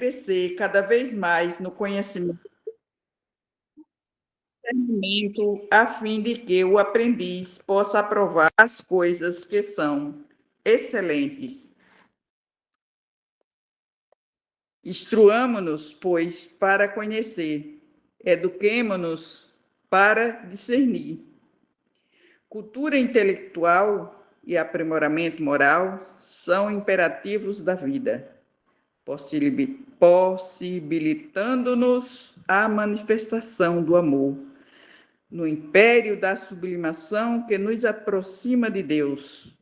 crescer cada vez mais no conhecimento, a fim de que o aprendiz possa aprovar as coisas que são excelentes. Instruamo-nos, pois, para conhecer, eduquemo-nos para discernir. Cultura intelectual e aprimoramento moral são imperativos da vida, possibilitando-nos a manifestação do amor no império da sublimação que nos aproxima de Deus.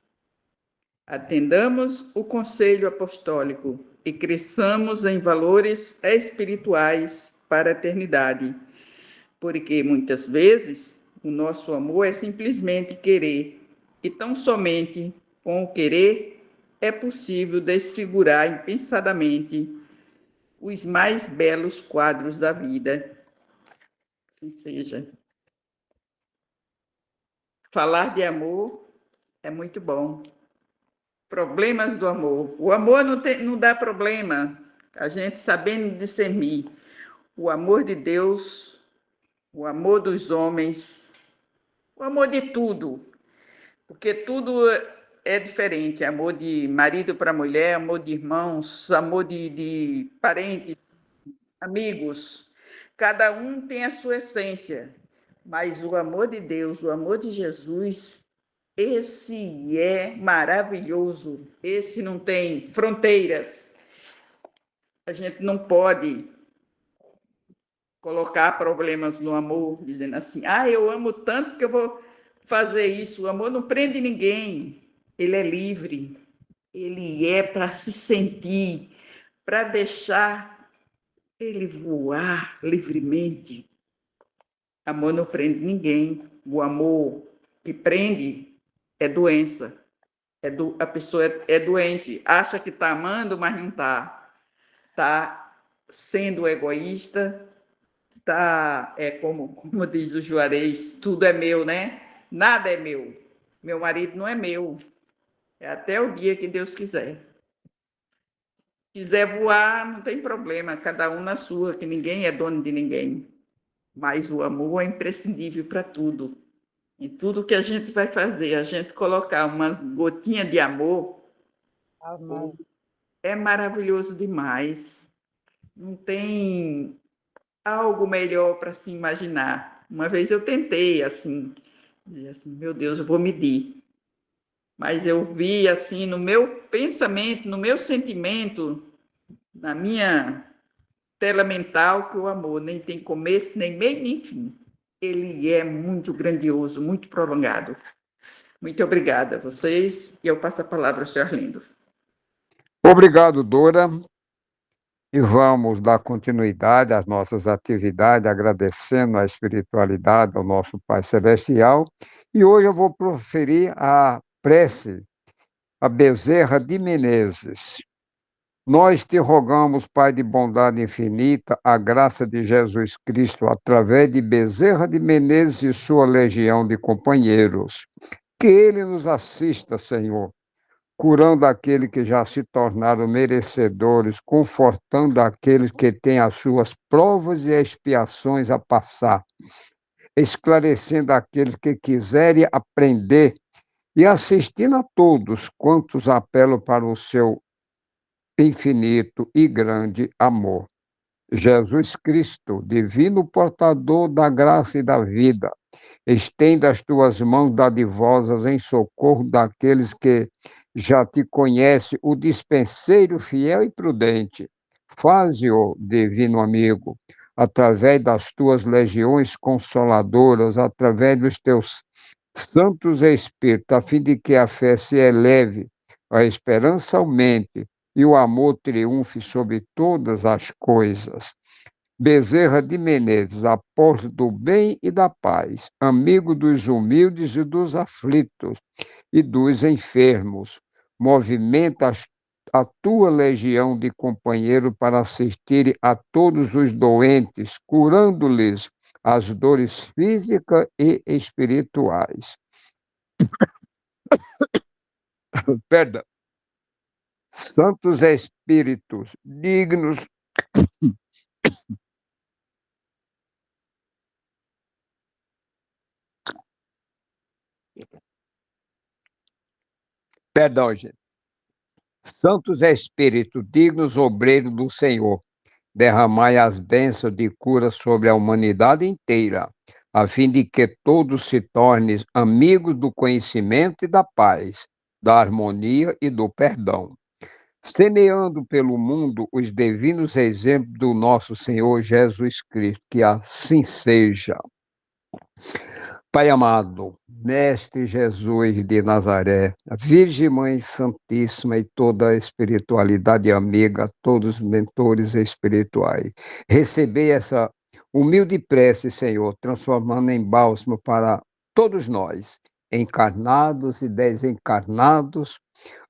Atendamos o conselho apostólico e cresçamos em valores espirituais para a eternidade, porque muitas vezes o nosso amor é simplesmente querer, e tão somente com o querer é possível desfigurar impensadamente os mais belos quadros da vida. Assim seja. Falar de amor é muito bom. Problemas do amor. O amor não dá problema, a gente sabendo discernir o amor de Deus, o amor dos homens, o amor de tudo, porque tudo é diferente. Amor de marido para mulher, amor de irmãos, amor de parentes, amigos. Cada um tem a sua essência, mas o amor de Deus, o amor de Jesus, esse é maravilhoso. Esse não tem fronteiras. A gente não pode colocar problemas no amor, dizendo assim: eu amo tanto que eu vou fazer isso. O amor não prende ninguém. Ele é livre. Ele é para se sentir, para deixar ele voar livremente. Amor não prende ninguém. O amor que prende é doença. A pessoa é doente, acha que está amando, mas não está. Está sendo egoísta, como diz o Juarez, tudo é meu, né? Nada é meu. Meu marido não é meu. É até o dia que Deus quiser. Quiser voar, não tem problema, cada um na sua, que ninguém é dono de ninguém. Mas o amor é imprescindível para tudo. Em tudo que a gente vai fazer, a gente colocar uma gotinha de amor, é maravilhoso demais. Não tem algo melhor para se imaginar. Uma vez eu tentei, assim, dizer assim, meu Deus, eu vou medir. Mas eu vi, assim, no meu pensamento, no meu sentimento, na minha tela mental, que o amor nem tem começo, nem meio, nem fim. Ele é muito grandioso, muito prolongado. Muito obrigada a vocês, e eu passo a palavra ao senhor Arlindo. Obrigado, Dora. E vamos dar continuidade às nossas atividades, agradecendo a espiritualidade ao nosso Pai Celestial. E hoje eu vou proferir a prece, a Bezerra de Menezes. Nós te rogamos, Pai de bondade infinita, a graça de Jesus Cristo, através de Bezerra de Menezes e sua legião de companheiros. Que ele nos assista, Senhor, curando aqueles que já se tornaram merecedores, confortando aqueles que têm as suas provas e expiações a passar, esclarecendo aqueles que quiserem aprender e assistindo a todos quantos apelam para o seu infinito e grande amor. Jesus Cristo, divino portador da graça e da vida, estenda as tuas mãos dadivosas em socorro daqueles que já te conhecem, o dispenseiro fiel e prudente. Faze-o, divino amigo, através das tuas legiões consoladoras, através dos teus santos espíritos, a fim de que a fé se eleve, a esperança aumente e o amor triunfe sobre todas as coisas. Bezerra de Menezes, apóstolo do bem e da paz, amigo dos humildes e dos aflitos e dos enfermos, movimenta a tua legião de companheiros para assistir a todos os doentes, curando-lhes as dores físicas e espirituais. Perdão. Santos Espíritos, dignos Perdão, gente. Santos Espírito, dignos obreiros do Senhor, derramai as bênçãos de cura sobre a humanidade inteira, a fim de que todos se tornem amigos do conhecimento e da paz, da harmonia e do perdão, semeando pelo mundo os divinos exemplos do nosso Senhor Jesus Cristo. Que assim seja. Pai amado, Mestre Jesus de Nazaré, a Virgem Mãe Santíssima e toda a espiritualidade amiga, todos os mentores espirituais, recebei essa humilde prece, Senhor, transformando em bálsamo para todos nós, encarnados e desencarnados,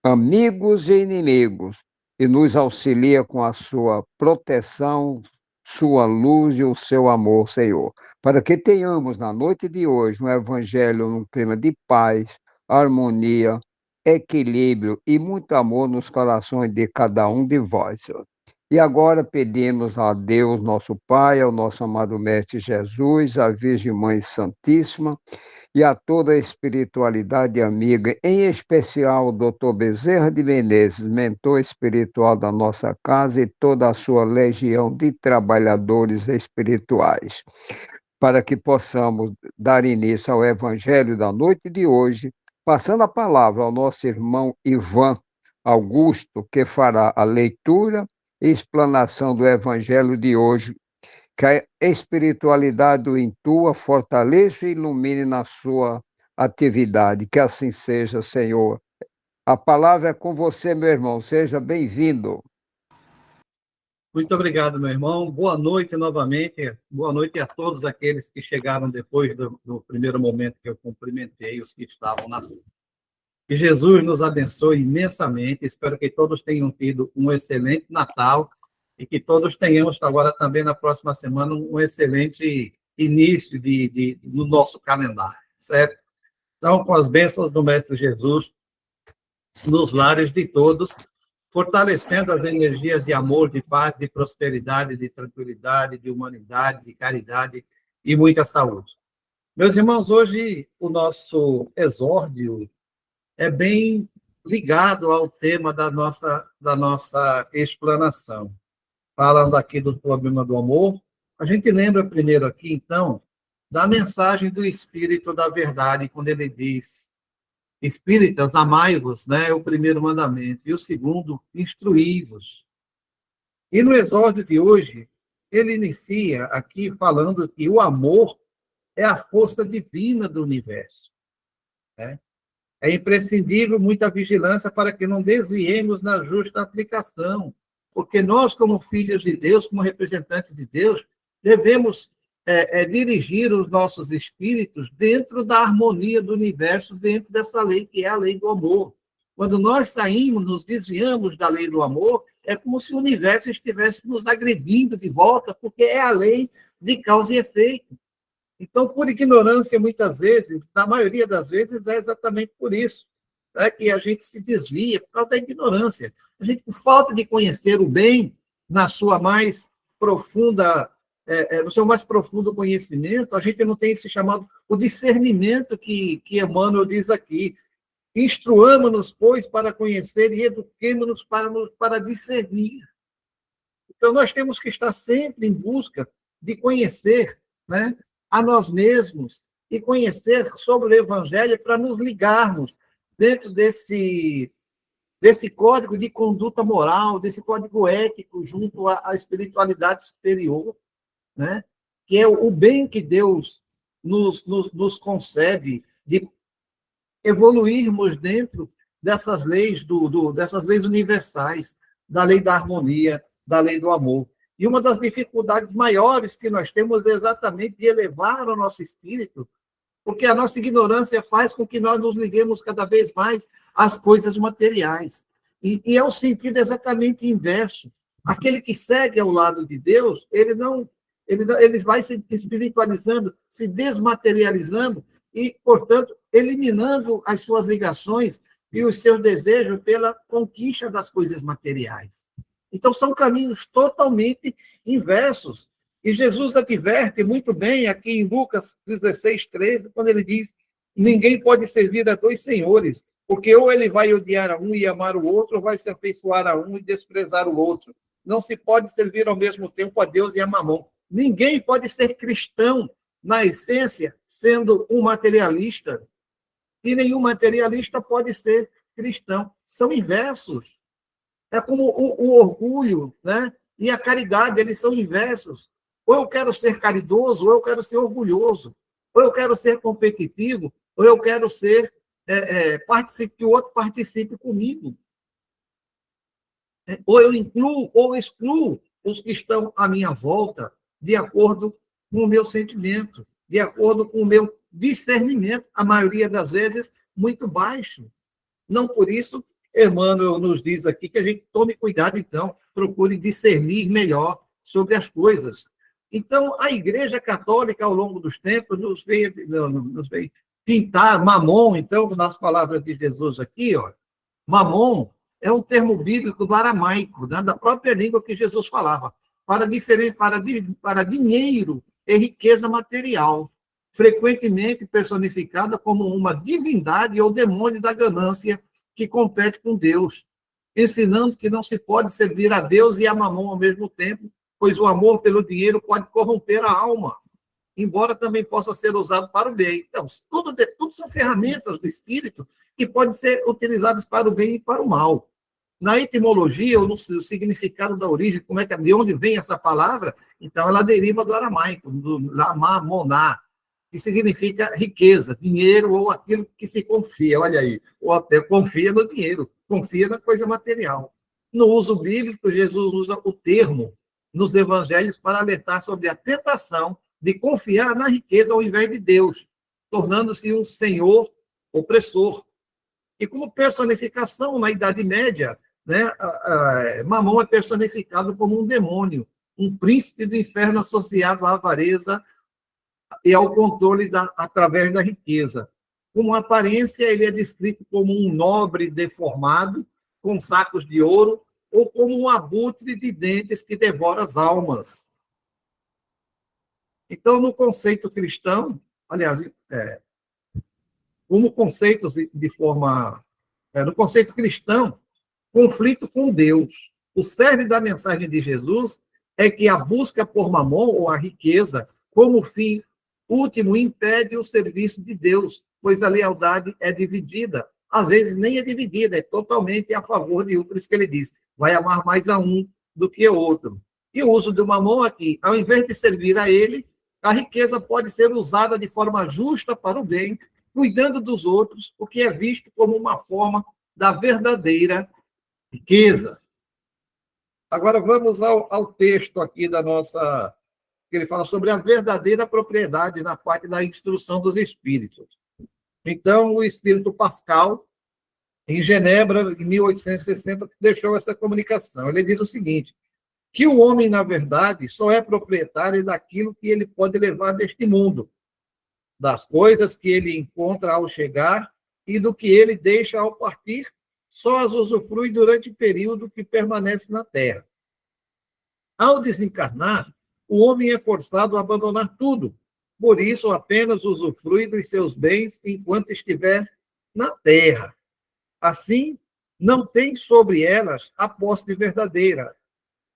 amigos e inimigos, e nos auxilia com a sua proteção, sua luz e o seu amor, Senhor, para que tenhamos na noite de hoje um evangelho num clima de paz, harmonia, equilíbrio e muito amor nos corações de cada um de vós, Senhor. E agora pedimos a Deus, nosso Pai, ao nosso amado Mestre Jesus, à Virgem Mãe Santíssima, e a toda a espiritualidade amiga, em especial o Dr. Bezerra de Menezes, mentor espiritual da nossa casa, e toda a sua legião de trabalhadores espirituais, para que possamos dar início ao Evangelho da noite de hoje, passando a palavra ao nosso irmão Ivan Augusto, que fará a leitura e explanação do Evangelho de hoje. Que a espiritualidade o intua, fortaleça e ilumine na sua atividade. Que assim seja, Senhor. A palavra é com você, meu irmão. Seja bem-vindo. Muito obrigado, meu irmão. Boa noite novamente. Boa noite a todos aqueles que chegaram depois do primeiro momento que eu cumprimentei, os que estavam na sala. Que Jesus nos abençoe imensamente. Espero que todos tenham tido um excelente Natal e que todos tenhamos agora também na próxima semana um excelente início no nosso calendário, certo? Então, com as bênçãos do Mestre Jesus, nos lares de todos, fortalecendo as energias de amor, de paz, de prosperidade, de tranquilidade, de humanidade, de caridade e muita saúde. Meus irmãos, hoje o nosso exórdio é bem ligado ao tema da nossa explanação. Falando aqui do problema do amor, a gente lembra primeiro aqui, então, da mensagem do Espírito da Verdade, quando ele diz: Espíritas, amai-vos, né, é o primeiro mandamento, e o segundo, instruí-vos. E no exórdio de hoje, ele inicia aqui falando que o amor é a força divina do universo, né? É imprescindível muita vigilância para que não desviemos na justa aplicação, porque nós, como filhos de Deus, como representantes de Deus, devemos dirigir os nossos espíritos dentro da harmonia do universo, dentro dessa lei que é a lei do amor. Quando nós saímos, nos desviamos da lei do amor, é como se o universo estivesse nos agredindo de volta, porque é a lei de causa e efeito. Então, por ignorância, muitas vezes, na maioria das vezes, é exatamente por isso, né, que a gente se desvia, por causa da ignorância. A gente, por falta de conhecer o bem na sua mais profunda, no seu mais profundo conhecimento, a gente não tem esse chamado, o discernimento que Emmanuel diz aqui. Instruamo-nos, pois, para conhecer e eduquemo-nos para discernir. Então, nós temos que estar sempre em busca de conhecer, né, a nós mesmos e conhecer sobre o Evangelho para nos ligarmos dentro desse código de conduta moral, desse código ético junto à espiritualidade superior, né? Que é o bem que Deus nos concede de evoluirmos dentro dessas leis, dessas leis universais, da lei da harmonia, da lei do amor. E uma das dificuldades maiores que nós temos é exatamente de elevar o nosso espírito, porque a nossa ignorância faz com que nós nos liguemos cada vez mais às coisas materiais. E é o sentido exatamente inverso. Aquele que segue ao lado de Deus, ele vai se espiritualizando, se desmaterializando e, portanto, eliminando as suas ligações e os seus desejos pela conquista das coisas materiais. Então, são caminhos totalmente inversos. E Jesus adverte muito bem aqui em Lucas 16, 13, quando ele diz: ninguém pode servir a dois senhores, porque ou ele vai odiar a um e amar o outro, ou vai se afeiçoar a um e desprezar o outro. Não se pode servir ao mesmo tempo a Deus e a Mamon. Ninguém pode ser cristão, na essência, sendo um materialista. E nenhum materialista pode ser cristão. São inversos. É como o orgulho, né? E a caridade, eles são inversos. Ou eu quero ser caridoso, ou eu quero ser orgulhoso. Ou eu quero ser competitivo, ou eu quero ser que o outro participe comigo. Ou eu incluo ou excluo os que estão à minha volta de acordo com o meu sentimento, de acordo com o meu discernimento, a maioria das vezes muito baixo. Não por isso, Emmanuel nos diz aqui que a gente tome cuidado, então, procure discernir melhor sobre as coisas. Então, a Igreja Católica, ao longo dos tempos, nos veio pintar Mamon, então, nas palavras de Jesus aqui, ó, Mamon é um termo bíblico do aramaico, né, da própria língua que Jesus falava, para dinheiro e riqueza material, frequentemente personificada como uma divindade ou demônio da ganância que compete com Deus, ensinando que não se pode servir a Deus e a Mamon ao mesmo tempo, pois o amor pelo dinheiro pode corromper a alma, embora também possa ser usado para o bem. Então, tudo são ferramentas do espírito que podem ser utilizadas para o bem e para o mal. Na etimologia, ou no significado da origem, de onde vem essa palavra, então ela deriva do aramaico, do mamoná, que significa riqueza, dinheiro ou aquilo que se confia, olha aí, ou até confia no dinheiro, confia na coisa material. No uso bíblico, Jesus usa o termo nos evangelhos para alertar sobre a tentação de confiar na riqueza ao invés de Deus, tornando-se um senhor opressor. E como personificação na Idade Média, né, Mamon é personificado como um demônio, um príncipe do inferno associado à avareza e ao controle através da riqueza. Como aparência, ele é descrito como um nobre deformado, com sacos de ouro, ou como um abutre de dentes que devora as almas. Então, no conceito cristão, aliás, como conceitos no conceito cristão, conflito com Deus. O cerne da mensagem de Jesus é que a busca por Mamon, ou a riqueza, como fim último, impede o serviço de Deus, pois a lealdade é dividida. Às vezes nem é dividida, é totalmente a favor de um, por isso que ele diz, vai amar mais a um do que o outro. E o uso do Mamon aqui, ao invés de servir a ele, a riqueza pode ser usada de forma justa para o bem, cuidando dos outros, o que é visto como uma forma da verdadeira riqueza. Agora vamos ao texto aqui da nossa, que ele fala sobre a verdadeira propriedade na parte da instrução dos espíritos. Então, o espírito Pascal, em Genebra, em 1860, deixou essa comunicação. Ele diz o seguinte, que o homem, na verdade, só é proprietário daquilo que ele pode levar deste mundo, das coisas que ele encontra ao chegar e do que ele deixa ao partir, só as usufrui durante o período que permanece na Terra. Ao desencarnar, o homem é forçado a abandonar tudo, por isso apenas usufrui dos seus bens enquanto estiver na Terra. Assim, não tem sobre elas a posse verdadeira,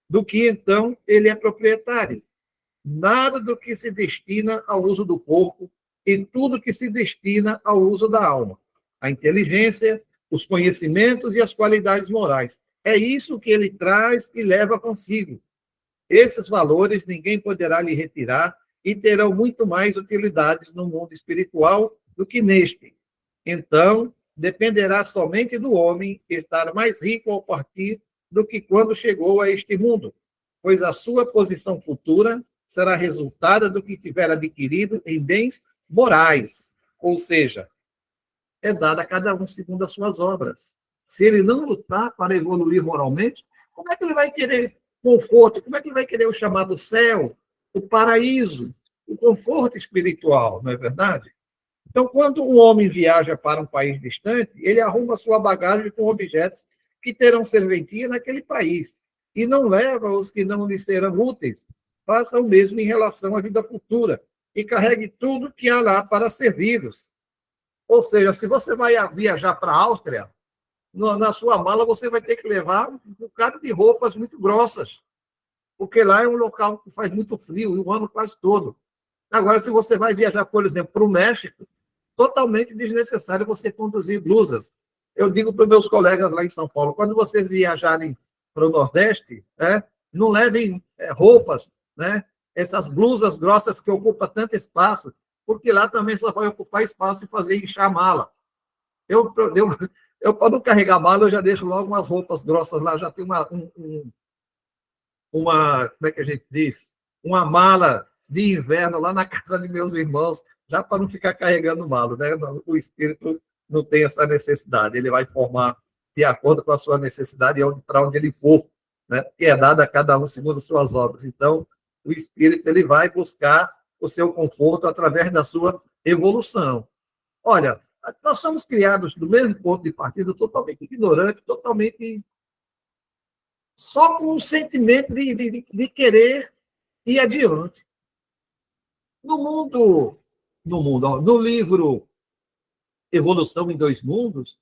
do que então ele é proprietário. Nada do que se destina ao uso do corpo e tudo que se destina ao uso da alma, a inteligência, os conhecimentos e as qualidades morais. É isso que ele traz e leva consigo. Esses valores ninguém poderá lhe retirar e terão muito mais utilidades no mundo espiritual do que neste. Então, dependerá somente do homem estar mais rico ao partir do que quando chegou a este mundo, pois a sua posição futura será resultado do que tiver adquirido em bens morais, ou seja, é dado a cada um segundo as suas obras. Se ele não lutar para evoluir moralmente, como é que ele vai querer conforto? Como é que ele vai querer o chamado céu, o paraíso, o conforto espiritual, não é verdade? Então, quando um homem viaja para um país distante, ele arruma sua bagagem com objetos que terão serventia naquele país. e não leva os que não lhe serão úteis. Faça o mesmo em relação à vida futura e carregue tudo que há lá para servi-los. Ou seja, se você vai viajar para a Áustria, na sua mala você vai ter que levar um bocado de roupas muito grossas, porque lá é um local que faz muito frio, o ano quase todo. Agora, se você vai viajar, por exemplo, para o México, totalmente desnecessário você conduzir blusas. Eu digo para os meus colegas lá em São Paulo, quando vocês viajarem para o Nordeste, não levem roupas, essas blusas grossas que ocupam tanto espaço, porque lá também só vai ocupar espaço e fazer inchar a mala. Eu para não carregar mala, eu já deixo logo umas roupas grossas lá, já tem uma, como é que a gente diz? Uma mala de inverno lá na casa de meus irmãos, já para não ficar carregando mala, né? O espírito não tem essa necessidade, ele vai formar de acordo com a sua necessidade e para onde ele for, né? Que é dada a cada um segundo as suas obras. Então, o espírito ele vai buscar o seu conforto através da sua evolução. Olha, nós somos criados do mesmo ponto de partida, totalmente ignorante, totalmente só com um sentimento de querer ir adiante. No livro Evolução em Dois Mundos,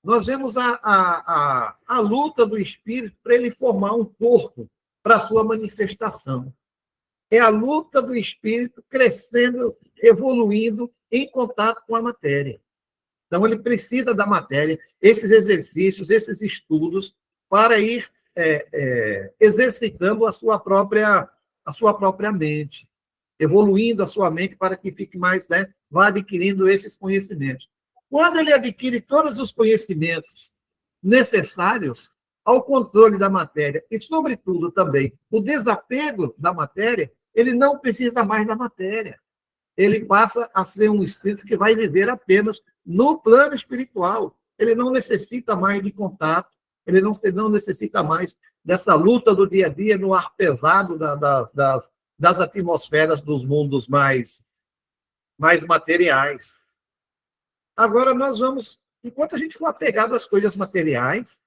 nós vemos a luta do espírito para ele formar um corpo para a sua manifestação. É a luta do espírito crescendo, evoluindo em contato com a matéria. Então, ele precisa da matéria, esses exercícios, esses estudos, para ir exercitando a sua própria mente, evoluindo a sua mente para que fique mais, vá adquirindo esses conhecimentos. Quando ele adquire todos os conhecimentos necessários ao controle da matéria e, sobretudo, também o desapego da matéria, ele não precisa mais da matéria. Ele passa a ser um espírito que vai viver apenas no plano espiritual. Ele não necessita mais de contato, ele não necessita mais dessa luta do dia a dia no ar pesado das atmosferas dos mundos mais materiais. Agora, enquanto a gente for apegado às coisas materiais,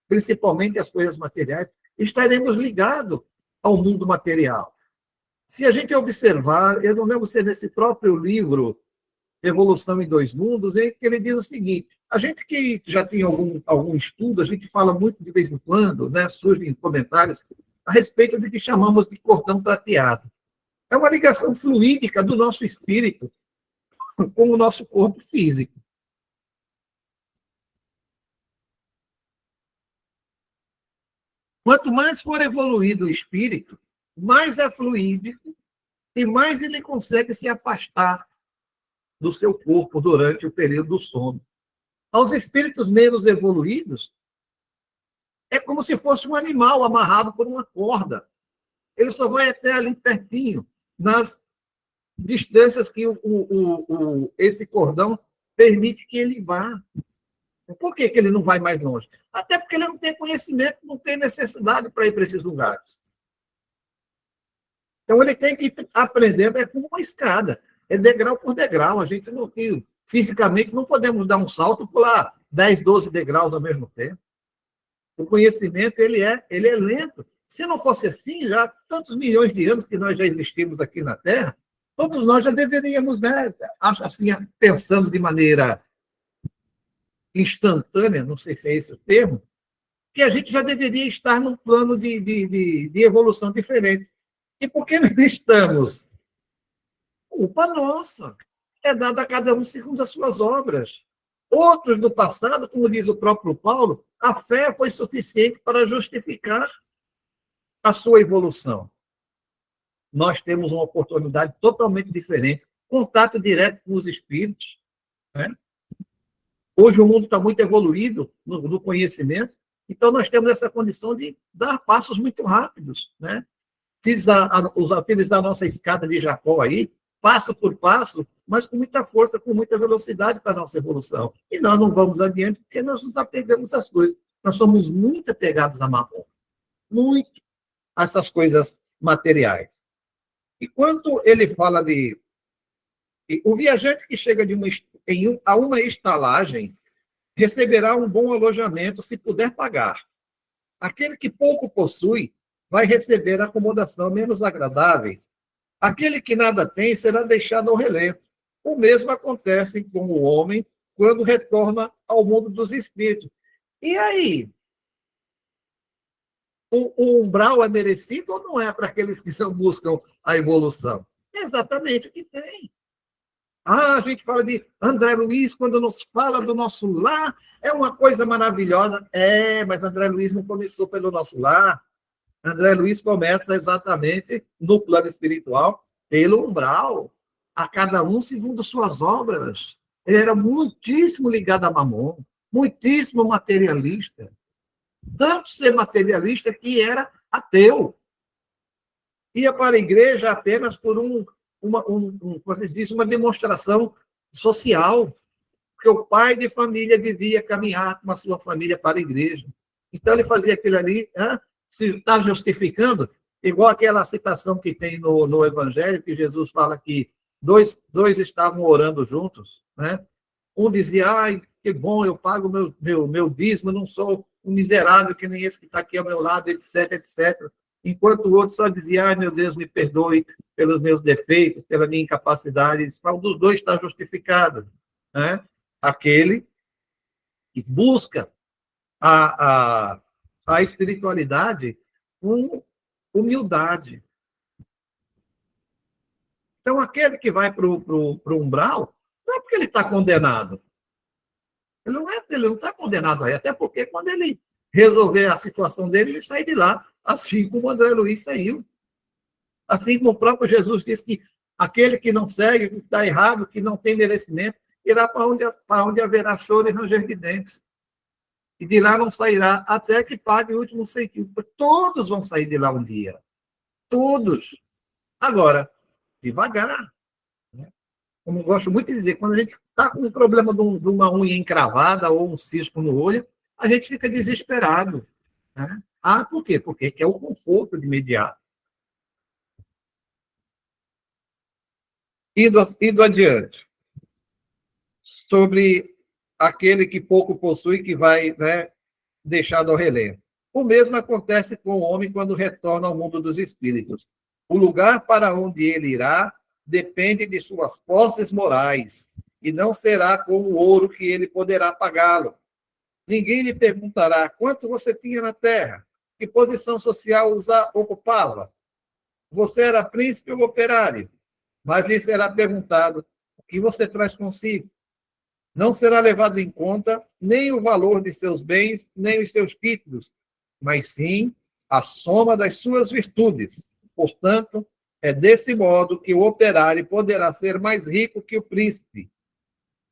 principalmente às coisas materiais, estaremos ligados ao mundo material. Se a gente observar, eu não lembro se é nesse próprio livro, Evolução em Dois Mundos, que ele diz o seguinte: a gente que já tem algum estudo, a gente fala muito de vez em quando, surgem comentários a respeito do que chamamos de cordão prateado. É uma ligação fluídica do nosso espírito com o nosso corpo físico. Quanto mais for evoluído o espírito, mais é fluídico e mais ele consegue se afastar do seu corpo durante o período do sono. Aos espíritos menos evoluídos, é como se fosse um animal amarrado por uma corda. Ele só vai até ali pertinho, nas distâncias que esse cordão permite que ele vá. Por que ele não vai mais longe? Até porque ele não tem conhecimento, não tem necessidade para ir para esses lugares. Então, ele tem que aprender, é como uma escada, é degrau por degrau. A gente não tem, fisicamente, não podemos dar um salto e pular 10, 12 degraus ao mesmo tempo. O conhecimento, ele é lento. Se não fosse assim, já tantos milhões de anos que nós já existimos aqui na Terra, todos nós já deveríamos, assim, pensando de maneira instantânea, não sei se é esse o termo, que a gente já deveria estar num plano de evolução diferente. E por que não estamos? Culpa nossa. É dada a cada um segundo as suas obras. Outros do passado, como diz o próprio Paulo, a fé foi suficiente para justificar a sua evolução. Nós temos uma oportunidade totalmente diferente, contato direto com os espíritos. Hoje o mundo está muito evoluído no conhecimento, então nós temos essa condição de dar passos muito rápidos, utilizar a nossa escada de Jacó aí, passo por passo, mas com muita força, com muita velocidade para a nossa evolução. E nós não vamos adiante porque nós nos apegamos às coisas. Nós somos muito apegados a marrom, muito a essas coisas materiais. E quando ele fala o viajante que chega a uma estalagem receberá um bom alojamento se puder pagar. Aquele que pouco possui vai receber acomodação menos agradáveis. Aquele que nada tem será deixado ao relento. O mesmo acontece com o homem quando retorna ao mundo dos espíritos. E aí? O umbral é merecido ou não é para aqueles que não buscam a evolução? É exatamente o que tem. A gente fala de André Luiz, quando nos fala do nosso lar, é uma coisa maravilhosa. Mas André Luiz não começou pelo nosso lar. André Luiz começa exatamente no plano espiritual, pelo umbral, a cada um segundo suas obras. Ele era muitíssimo ligado a Mamon, muitíssimo materialista. Tanto ser materialista que era ateu. Ia para a igreja apenas por uma demonstração social, porque o pai de família devia caminhar com a sua família para a igreja. Então, ele fazia aquilo ali, se está justificando, igual aquela citação que tem no Evangelho, que Jesus fala que dois estavam orando juntos, né? Um dizia, ai, que bom, eu pago meu dízimo, não sou um miserável que nem esse que está aqui ao meu lado, etc, etc. Enquanto o outro só dizia, ai, meu Deus, me perdoe pelos meus defeitos, pela minha incapacidade. Qual dos dois está justificado? Né? Aquele que busca a espiritualidade com humildade. Então, aquele que vai para o umbral, não é porque ele está condenado. Ele não está condenado aí, até porque quando ele resolver a situação dele, ele sai de lá, assim como o André Luiz saiu. Assim como o próprio Jesus disse que aquele que não segue, que está errado, que não tem merecimento, irá para onde haverá choro e ranger de dentes. E de lá não sairá até que pague o último centavo. Todos vão sair de lá um dia. Todos. Agora, devagar. Né? Como eu gosto muito de dizer, quando a gente está com um problema de uma unha encravada ou um cisco no olho, a gente fica desesperado. Né? Por quê? Porque quer o conforto de imediato. Indo adiante. Sobre aquele que pouco possui, que vai, né, deixado ao relento. O mesmo acontece com o homem quando retorna ao mundo dos espíritos. O lugar para onde ele irá depende de suas posses morais, e não será como o ouro que ele poderá pagá-lo. Ninguém lhe perguntará quanto você tinha na terra, que posição social ocupava. Você era príncipe ou operário? Mas lhe será perguntado o que você traz consigo. Não será levado em conta nem o valor de seus bens, nem os seus títulos, mas sim a soma das suas virtudes. Portanto, é desse modo que o operário poderá ser mais rico que o príncipe.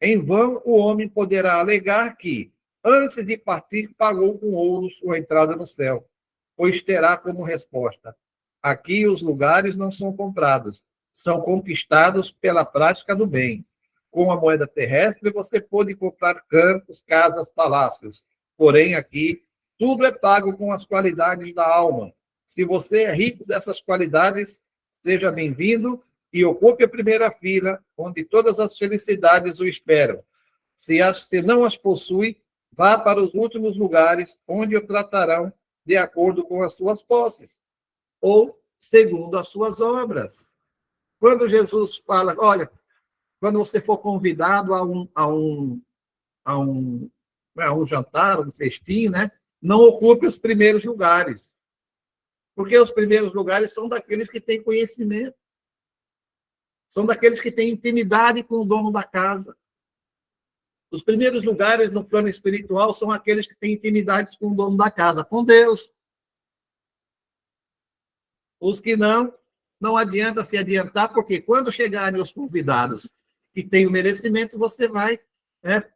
Em vão, o homem poderá alegar que, antes de partir, pagou com ouro sua entrada no céu, pois terá como resposta: aqui os lugares não são comprados, são conquistados pela prática do bem. Com a moeda terrestre, você pode comprar campos, casas, palácios. Porém, aqui, tudo é pago com as qualidades da alma. Se você é rico dessas qualidades, seja bem-vindo e ocupe a primeira fila, onde todas as felicidades o esperam. Se não as possui, vá para os últimos lugares, onde o tratarão de acordo com as suas posses, ou segundo as suas obras. Quando Jesus fala, olha, quando você for convidado a um jantar, um festim, né? Não ocupe os primeiros lugares. Porque os primeiros lugares são daqueles que têm conhecimento. São daqueles que têm intimidade com o dono da casa. Os primeiros lugares no plano espiritual são aqueles que têm intimidades com o dono da casa, com Deus. Os que não adianta se adiantar, porque quando chegarem os convidados que têm o merecimento, você vai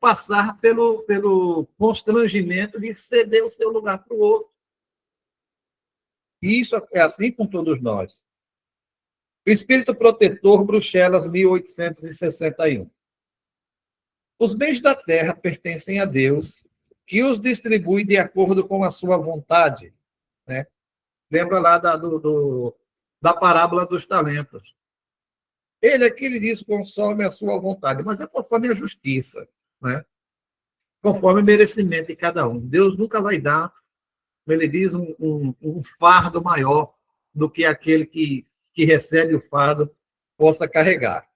passar pelo constrangimento de ceder o seu lugar para o outro. E isso é assim com todos nós. O Espírito Protetor, Bruxelas, 1861. Os bens da terra pertencem a Deus, que os distribui de acordo com a sua vontade. Né? Lembra lá da parábola dos talentos. Ele aqui lhe diz, consome a sua vontade, mas é conforme a justiça, né? Conforme o merecimento de cada um. Deus nunca vai dar ele diz, um fardo maior do que aquele que recebe o fardo possa carregar.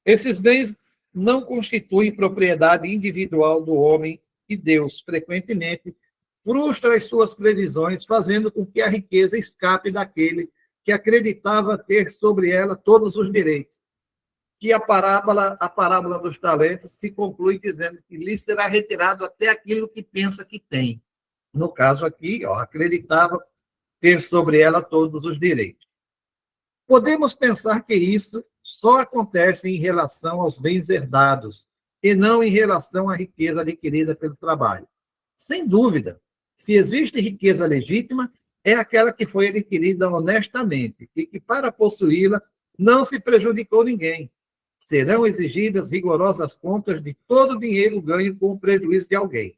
Esses bens não constituem propriedade individual do homem e Deus, frequentemente, frustra as suas previsões, fazendo com que a riqueza escape daquele que acreditava ter sobre ela todos os direitos. Que a parábola dos talentos se conclui dizendo que lhe será retirado até aquilo que pensa que tem. No caso aqui, acreditava ter sobre ela todos os direitos. Podemos pensar que isso só acontece em relação aos bens herdados e não em relação à riqueza adquirida pelo trabalho. Sem dúvida, se existe riqueza legítima, é aquela que foi adquirida honestamente e que, para possuí-la, não se prejudicou ninguém. Serão exigidas rigorosas contas de todo o dinheiro ganho com o prejuízo de alguém.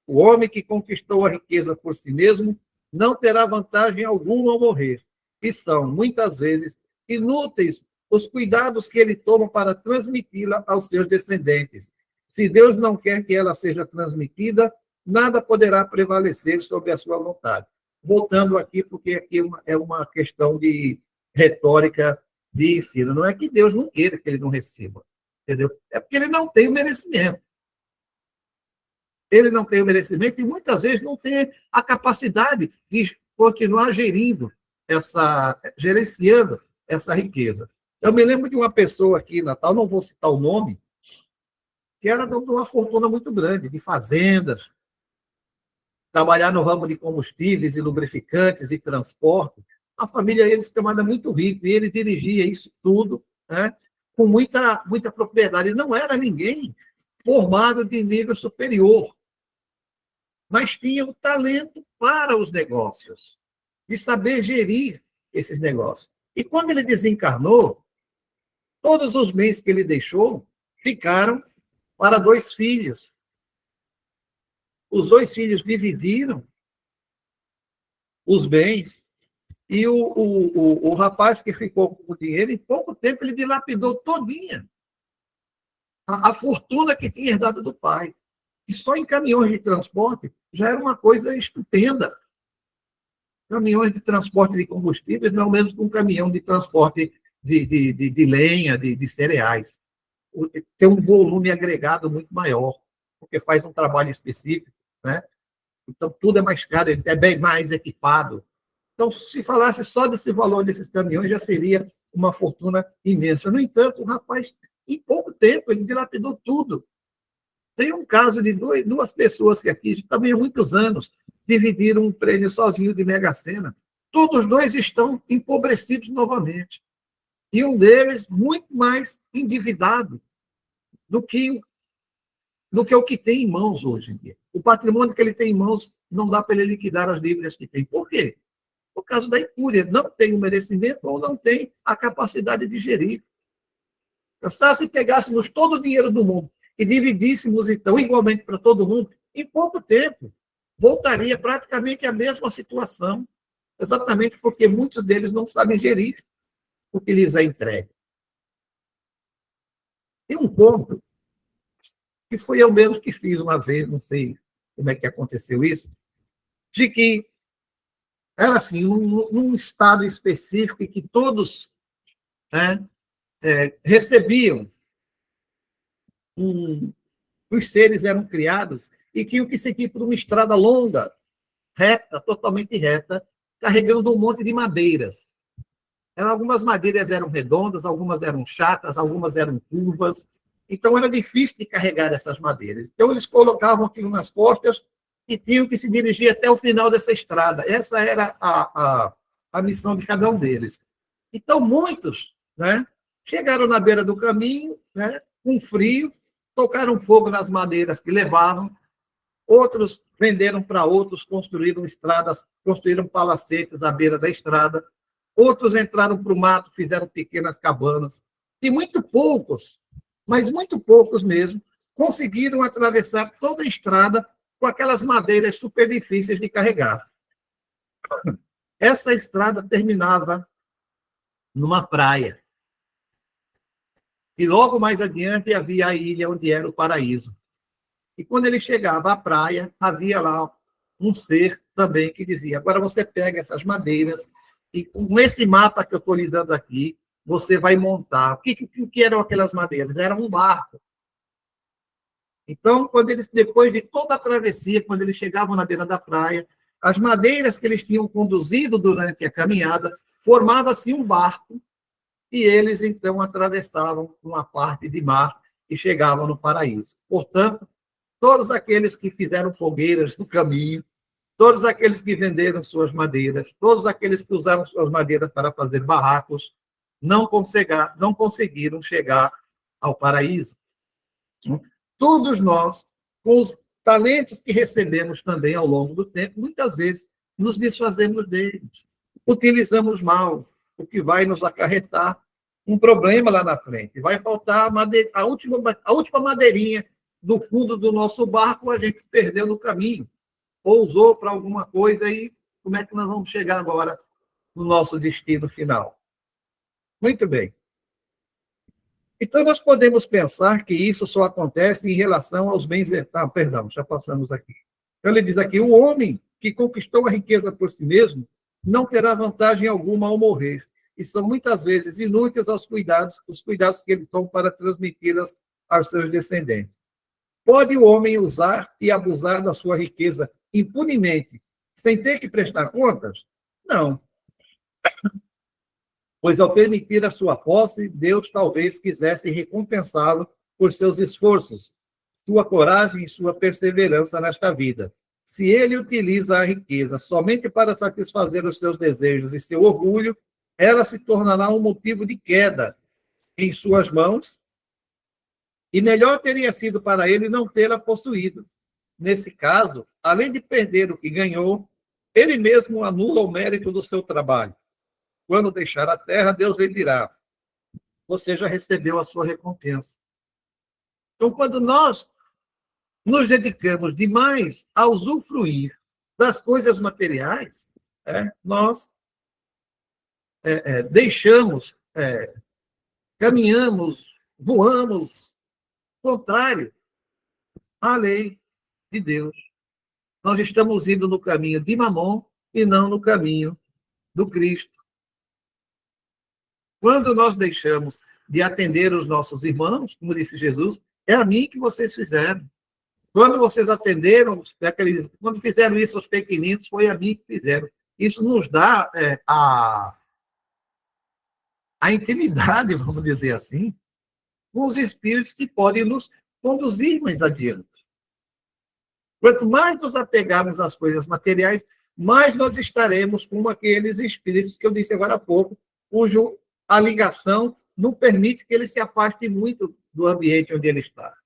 O homem que conquistou a riqueza por si mesmo não terá vantagem alguma ao morrer, e são, muitas vezes, inúteis os cuidados que ele toma para transmiti-la aos seus descendentes. Se Deus não quer que ela seja transmitida, nada poderá prevalecer sobre a sua vontade. Voltando aqui, porque aqui é uma questão de retórica de ensino. Não é que Deus não queira que ele não receba, entendeu? É porque ele não tem o merecimento. Ele não tem o merecimento e muitas vezes não tem a capacidade de continuar gerenciando essa riqueza. Eu me lembro de uma pessoa aqui em Natal, não vou citar o nome, que era de uma fortuna muito grande, de fazendas, trabalhar no ramo de combustíveis e lubrificantes e transporte. A família dele se chamava muito rico e ele dirigia isso tudo, né, com muita propriedade. Ele não era ninguém formado de nível superior, mas tinha o talento para os negócios, de saber gerir esses negócios. E quando ele desencarnou, todos os bens que ele deixou ficaram para 2 filhos. Os 2 filhos dividiram os bens e o rapaz que ficou com o dinheiro, em pouco tempo, ele dilapidou todinha a fortuna que tinha herdado do pai. E só em caminhões de transporte já era uma coisa estupenda. Caminhões de transporte de combustíveis não é o mesmo que um caminhão de transporte de lenha, de cereais. Tem um volume agregado muito maior, porque faz um trabalho específico, né? Então, tudo é mais caro, ele é bem mais equipado. Então, se falasse só desse valor desses caminhões, já seria uma fortuna imensa. No entanto, o rapaz, em pouco tempo, ele dilapidou tudo. Tem um caso de 2 pessoas que aqui, também há muitos anos, dividiram um prêmio sozinho de Mega Sena. Todos os 2 estão empobrecidos novamente. E um deles muito mais endividado do que o que tem em mãos hoje em dia. O patrimônio que ele tem em mãos não dá para ele liquidar as dívidas que tem. Por quê? Por causa da incúria. Não tem o merecimento ou não tem a capacidade de gerir. Se pegássemos todo o dinheiro do mundo e dividíssemos, então, igualmente para todo mundo, em pouco tempo, voltaria praticamente à mesma situação, exatamente porque muitos deles não sabem gerir o que lhes é entregue. Tem um ponto que foi eu mesmo que fiz uma vez, não sei como é que aconteceu isso, de que era assim, num estado específico em que todos, né, recebiam, os seres eram criados e tinham que seguir por uma estrada longa, reta, totalmente reta, carregando um monte de madeiras. Algumas madeiras eram redondas, algumas eram chatas, algumas eram curvas. Então, era difícil de carregar essas madeiras. Então, eles colocavam aquilo nas costas e tinham que se dirigir até o final dessa estrada. Essa era a missão de cada um deles. Então, muitos, né, chegaram na beira do caminho, né, com frio, tocaram fogo nas madeiras que levavam, outros venderam para outros, construíram estradas, construíram palacetes à beira da estrada, outros entraram para o mato, fizeram pequenas cabanas, e muito poucos, mas muito poucos mesmo, conseguiram atravessar toda a estrada com aquelas madeiras super difíceis de carregar. Essa estrada terminava numa praia. E logo mais adiante havia a ilha onde era o paraíso. E quando ele chegava à praia, havia lá um ser também que dizia, agora você pega essas madeiras e com esse mapa que eu estou lhe dando aqui, você vai montar. O que eram aquelas madeiras? Era um barco. Então, quando eles, depois de toda a travessia, quando eles chegavam na beira da praia, as madeiras que eles tinham conduzido durante a caminhada, formava-se um barco, e eles, então, atravessavam uma parte de mar e chegavam no paraíso. Portanto, todos aqueles que fizeram fogueiras no caminho, todos aqueles que venderam suas madeiras, todos aqueles que usaram suas madeiras para fazer barracos, não conseguiram chegar ao paraíso. Todos nós, com os talentos que recebemos também ao longo do tempo, muitas vezes nos desfazemos deles. Utilizamos mal, o que vai nos acarretar um problema lá na frente. Vai faltar a última madeirinha do fundo do nosso barco, a gente perdeu no caminho, ou usou para alguma coisa, e como é que nós vamos chegar agora no nosso destino final? Muito bem. Então, nós podemos pensar que isso só acontece em relação aos bens... perdão, já passamos aqui. Então, ele diz aqui, o homem que conquistou a riqueza por si mesmo não terá vantagem alguma ao morrer, e são muitas vezes inúteis os cuidados que ele toma para transmiti-las aos seus descendentes. Pode o homem usar e abusar da sua riqueza impunemente, sem ter que prestar contas? Não. Pois, ao permitir a sua posse, Deus talvez quisesse recompensá-lo por seus esforços, sua coragem e sua perseverança nesta vida. Se ele utiliza a riqueza somente para satisfazer os seus desejos e seu orgulho, ela se tornará um motivo de queda em suas mãos, e melhor teria sido para ele não tê-la possuído. Nesse caso, além de perder o que ganhou, ele mesmo anula o mérito do seu trabalho. Quando deixar a terra, Deus lhe dirá, você já recebeu a sua recompensa. Então, quando nós nos dedicamos demais a usufruir das coisas materiais, nós deixamos, caminhamos, voamos, contrário à lei de Deus. Nós estamos indo no caminho de Mamon e não no caminho do Cristo. Quando nós deixamos de atender os nossos irmãos, como disse Jesus, é a mim que vocês fizeram. Quando vocês atenderam, quando fizeram isso aos pequeninos, foi a mim que fizeram. Isso nos dá a intimidade, vamos dizer assim, com os espíritos que podem nos conduzir mais adiante. Quanto mais nos apegarmos às coisas materiais, mais nós estaremos com aqueles espíritos que eu disse agora há pouco, cujo a ligação não permite que ele se afaste muito do ambiente onde ele está.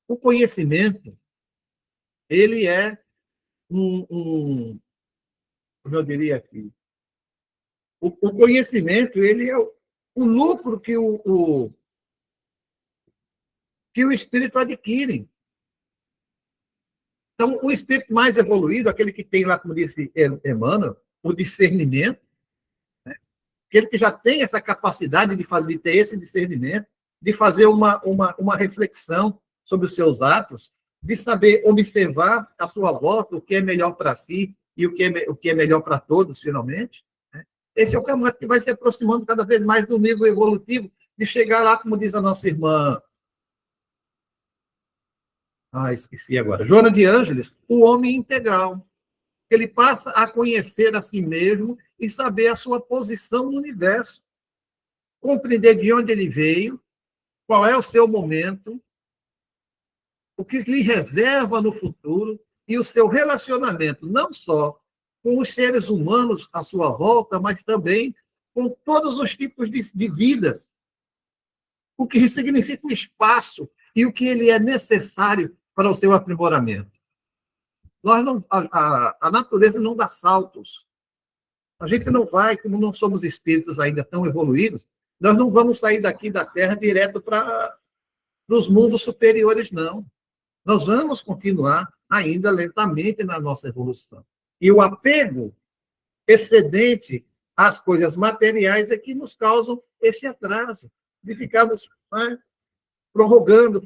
O conhecimento, ele é como eu diria aqui, o conhecimento, ele é o lucro que o espírito adquire. Então, o espírito mais evoluído, aquele que tem lá, como disse Emmanuel, o discernimento, aquele que já tem essa capacidade de ter esse discernimento, de fazer uma reflexão sobre os seus atos, de saber observar a sua volta, o que é melhor para si e o que é melhor para todos, finalmente. Esse é o caminho que vai se aproximando cada vez mais do nível evolutivo, de chegar lá, como diz a nossa irmã... esqueci agora. Joana de Ângeles, o homem integral. Ele passa a conhecer a si mesmo e saber a sua posição no universo. Compreender de onde ele veio, qual é o seu momento, o que lhe reserva no futuro e o seu relacionamento, não só com os seres humanos à sua volta, mas também com todos os tipos de vidas. O que significa o espaço e o que ele é necessário para o seu aprimoramento. A natureza não dá saltos. A gente não vai, como não somos espíritos ainda tão evoluídos, nós não vamos sair daqui da Terra direto para os mundos superiores, não. Nós vamos continuar ainda lentamente na nossa evolução. E o apego excedente às coisas materiais é que nos causam esse atraso, de ficarmos prorrogando,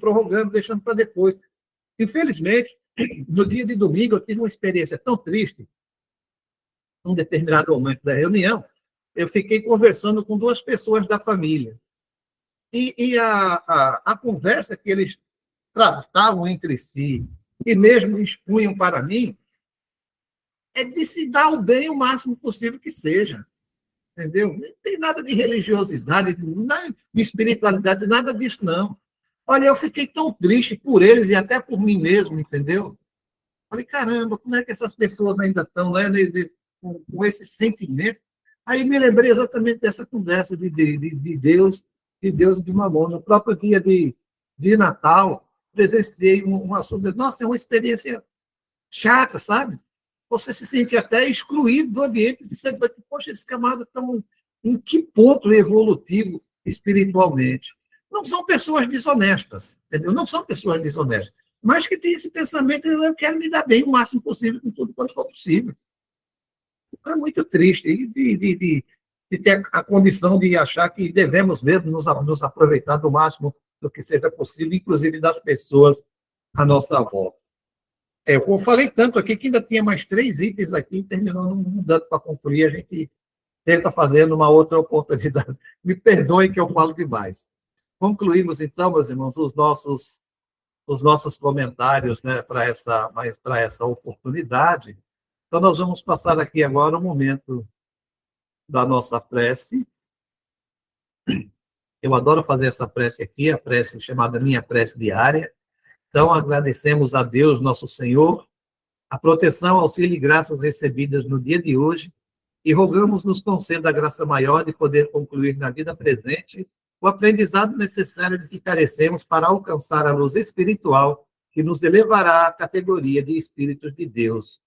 deixando para depois. Infelizmente, No dia de domingo, eu tive uma experiência tão triste, num determinado momento da reunião, eu fiquei conversando com duas pessoas da família. E a conversa que eles tratavam entre si, e mesmo expunham para mim, é de se dar o bem o máximo possível que seja. Entendeu? Não tem nada de religiosidade, nada de espiritualidade, nada disso, não. Olha, eu fiquei tão triste por eles e até por mim mesmo, entendeu? Falei, caramba, como é que essas pessoas ainda estão, né, com esse sentimento? Aí me lembrei exatamente dessa conversa de Deus, de Deus e de Mamon. No próprio dia de Natal, presenciei um assunto. Nossa, é uma experiência chata, sabe? Você se sente até excluído do ambiente. E você, poxa, esses camaradas estão em que ponto evolutivo espiritualmente? Não são pessoas desonestas, entendeu? Não são pessoas desonestas, mas que têm esse pensamento, eu quero me dar bem o máximo possível com tudo quanto for possível. É muito triste de ter a condição de achar que devemos mesmo nos aproveitar do máximo do que seja possível, inclusive das pessoas à nossa volta. Eu falei tanto aqui que ainda tinha mais 3 itens aqui, terminou não dando para concluir, a gente tenta fazer numa outra oportunidade. Me perdoem que eu falo demais. Concluímos, então, meus irmãos, os nossos comentários, né, para essa oportunidade. Então, nós vamos passar aqui agora o momento da nossa prece. Eu adoro fazer essa prece aqui, a prece chamada Minha Prece Diária. Então, agradecemos a Deus, nosso Senhor, a proteção, auxílio e graças recebidas no dia de hoje e rogamos nos conceda a graça maior de poder concluir na vida presente o aprendizado necessário de que carecemos para alcançar a luz espiritual que nos elevará à categoria de espíritos de Deus.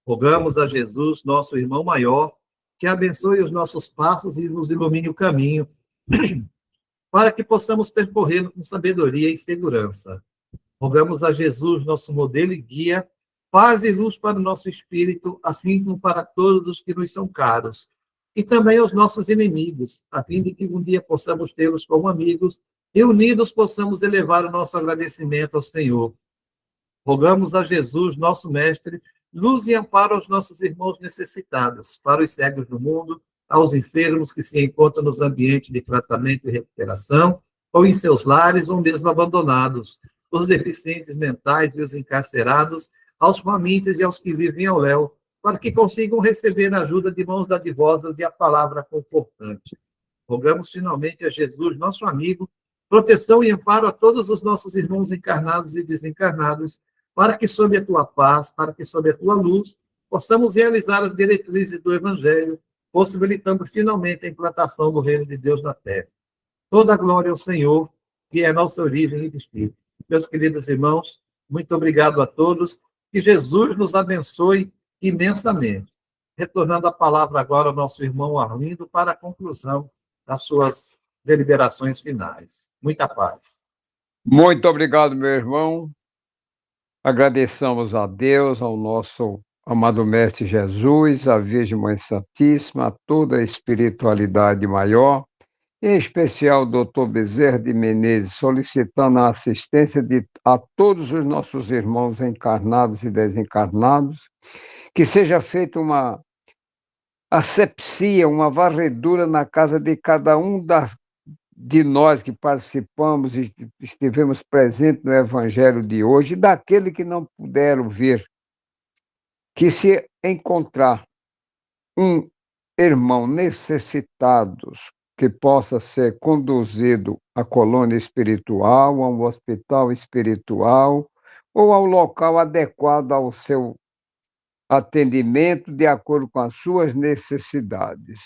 Rogamos a Jesus, nosso irmão maior, que abençoe os nossos passos e nos ilumine o caminho, para que possamos percorrê-lo com sabedoria e segurança. Rogamos a Jesus, nosso modelo e guia, paz e luz para o nosso espírito, assim como para todos os que nos são caros, e também aos nossos inimigos, a fim de que um dia possamos tê-los como amigos e unidos possamos elevar o nosso agradecimento ao Senhor. Rogamos a Jesus, nosso mestre, luz e amparo aos nossos irmãos necessitados, para os cegos do mundo, aos enfermos que se encontram nos ambientes de tratamento e recuperação, ou em seus lares, ou mesmo abandonados, os deficientes mentais e os encarcerados, aos famintos e aos que vivem ao léu, para que consigam receber a ajuda de mãos dadivosas e a palavra confortante. Rogamos finalmente a Jesus, nosso amigo, proteção e amparo a todos os nossos irmãos encarnados e desencarnados, para que, sob a tua paz, para que, sob a tua luz, possamos realizar as diretrizes do Evangelho, possibilitando finalmente a implantação do reino de Deus na terra. Toda a glória ao Senhor, que é nossa origem e destino. Meus queridos irmãos, muito obrigado a todos, que Jesus nos abençoe imensamente. Retornando a palavra agora ao nosso irmão Arlindo para a conclusão das suas deliberações finais. Muita paz. Muito obrigado, meu irmão. Agradecemos a Deus, ao nosso amado Mestre Jesus, à Virgem Mãe Santíssima, a toda a espiritualidade maior, em especial o Dr. Bezerra de Menezes, solicitando a assistência a todos os nossos irmãos encarnados e desencarnados, que seja feita uma asepsia, uma varredura na casa de cada um de nós que participamos e estivemos presentes no Evangelho de hoje, e daquele que não puderam vir, que se encontrar um irmão necessitado que possa ser conduzido à colônia espiritual, a um hospital espiritual, ou ao local adequado ao seu atendimento, de acordo com as suas necessidades.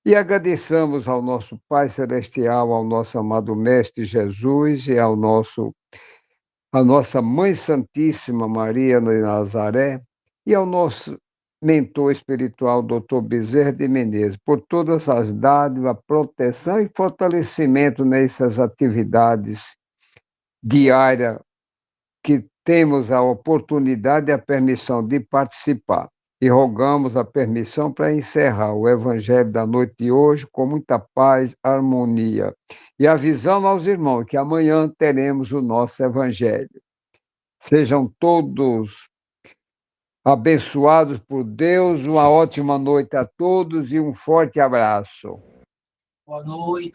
E agradecemos ao nosso Pai Celestial, ao nosso amado Mestre Jesus e à nossa Mãe Santíssima Maria de Nazaré e ao nosso mentor espiritual, Dr. Bezerra de Menezes, por todas as dádivas, proteção e fortalecimento nessas atividades diárias que temos a oportunidade e a permissão de participar. E rogamos a permissão para encerrar o Evangelho da noite de hoje com muita paz, harmonia. E avisando aos irmãos que amanhã teremos o nosso Evangelho. Sejam todos abençoados por Deus. Uma ótima noite a todos e um forte abraço. Boa noite.